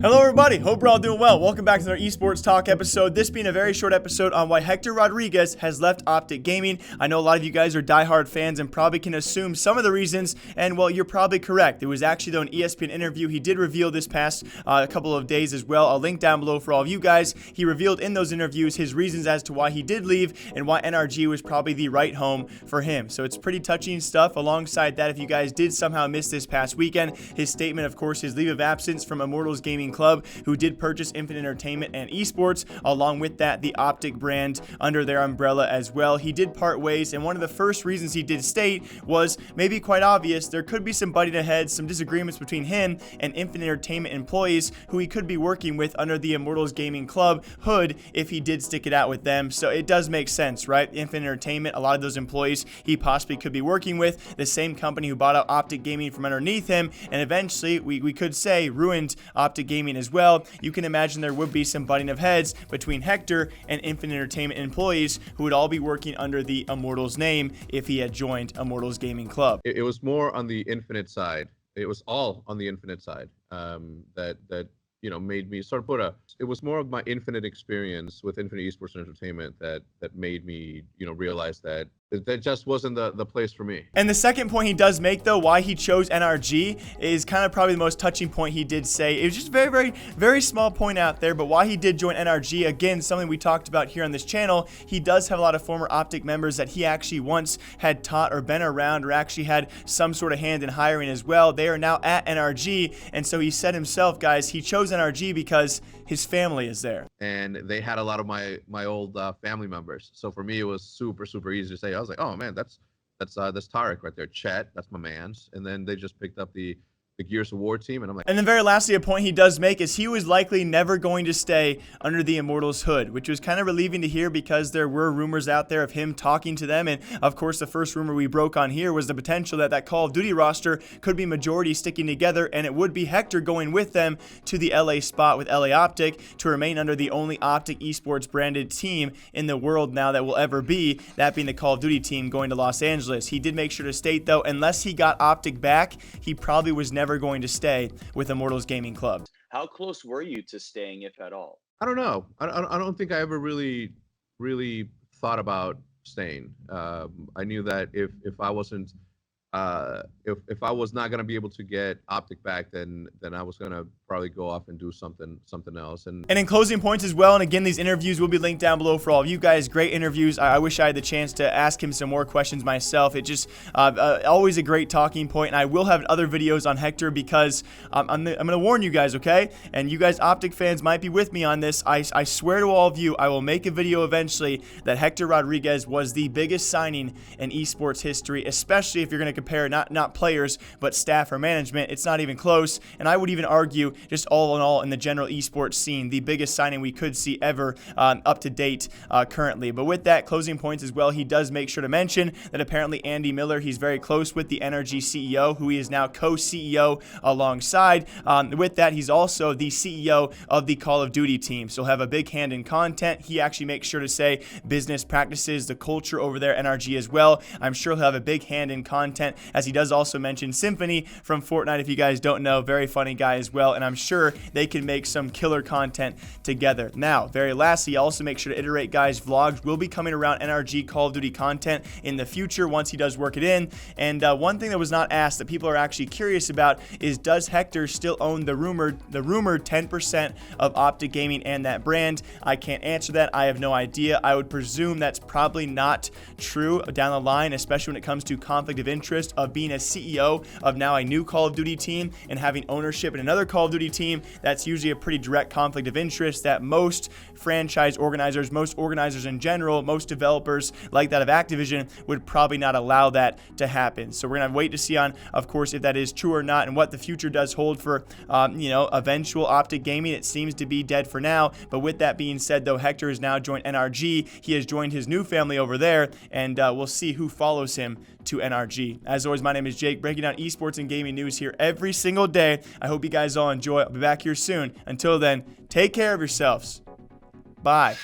Hello everybody, hope we're all doing well. Welcome back to our Esports Talk episode. This being a very short episode on why Hector Rodriguez has left OpTic Gaming. I know a lot of you guys are diehard fans and probably can assume some of the reasons, and well, you're probably correct. It was actually though an ESPN interview he did reveal this past couple of days as well. I'll link down below for all of you guys. He revealed in those interviews his reasons as to why he did leave and why NRG was probably the right home for him. So it's pretty touching stuff. Alongside that, if you guys did somehow miss this past weekend, his statement, of course, his leave of absence from Immortals Gaming Club, who did purchase Infinite Entertainment and Esports, along with that the OpTic brand under their umbrella as well. He did part ways, and one of the first reasons he did state was maybe quite obvious. There could be some butting heads, some disagreements between him and Infinite Entertainment employees who he could be working with under the Immortals Gaming Club hood if he did stick it out with them. So it does make sense, right? Infinite Entertainment, a lot of those employees he possibly could be working with, the same company who bought out OpTic Gaming from underneath him, and eventually we could say ruined OpTic Gaming as well. You can imagine there would be some butting of heads between Hector and Infinite Entertainment employees who would all be working under the Immortals name if he had joined Immortals Gaming Club. It was more on the Infinite side. It was all on the Infinite side that made me sort of it was more of my Infinite experience with Infinite Esports Entertainment that made me realize that just wasn't the place for me. And the second point he does make, though, why he chose NRG is kind of probably the most touching point he did say. It was just a very, very, very small point out there, but why he did join NRG, again, something we talked about here on this channel. He does have a lot of former OpTic members that he actually once had taught or been around or actually had some sort of hand in hiring as well. They are now at NRG, and so he said himself, guys, he chose NRG because his family is there. And they had a lot of my old family members. So for me, it was super, super easy to say. I was like, oh man, that's Tarek right there. Chet, that's my man's. And then they just picked up the Gears of War team, and I'm like. And then very lastly, a point he does make is he was likely never going to stay under the Immortals hood, which was kind of relieving to hear because there were rumors out there of him talking to them. And of course, the first rumor we broke on here was the potential that Call of Duty roster could be majority sticking together, and it would be Hector going with them to the LA spot with LA OpTic to remain under the only OpTic Esports branded team in the world now that will ever be, that being the Call of Duty team going to Los Angeles. He did make sure to state, though, unless he got OpTic back, he probably was never going to stay with Immortals Gaming Club. How close were you to staying, if at all? I don't know. I don't think I ever really thought about staying. I knew that if I wasn't if I was not gonna be able to get OpTic back, then I was gonna probably go off and do something else. And in closing points as well, and again, these interviews will be linked down below for all of you guys. Great interviews. I wish I had the chance to ask him some more questions myself. It just always a great talking point, and I will have other videos on Hector because I'm gonna warn you guys, okay? And you guys OpTic fans might be with me on this. I swear to all of you, I will make a video eventually that Hector Rodriguez was the biggest signing in esports history, especially if you're gonna compare not players but staff or management. It's not even close, and I would even argue just all in all in the general esports scene, the biggest signing we could see ever up to date currently. But with that, closing points as well, he does make sure to mention that apparently Andy Miller, he's very close with the NRG CEO, who he is now co-CEO alongside. With that, he's also the CEO of the Call of Duty team, so he'll have a big hand in content. He actually makes sure to say business practices, the culture over there NRG as well. I'm sure he'll have a big hand in content, as he does also mention Symphony from Fortnite. If you guys don't know, very funny guy as well, and I'm sure they can make some killer content together. Now, very lastly, also make sure to iterate, guys, vlogs will be coming around NRG Call of Duty content in the future once he does work it in. And one thing that was not asked that people are actually curious about is, does Hector still own the rumored 10% of OpTic Gaming and that brand? I can't answer that. I have no idea. I would presume that's probably not true down the line, especially when it comes to conflict of interest of being a CEO of now a new Call of Duty team and having ownership in another Call of Duty team. That's usually a pretty direct conflict of interest that most franchise organizers, most organizers in general, most developers like that of Activision would probably not allow that to happen. So we're gonna wait to see on, of course, if that is true or not and what the future does hold for, eventual OpTic Gaming. It seems to be dead for now. But with that being said, though, Hector has now joined NRG. He has joined his new family over there, and we'll see who follows him to NRG. As always, my name is Jake, breaking down esports and gaming news here every single day. I hope you guys all enjoy. I'll be back here soon. Until then, take care of yourselves. Bye.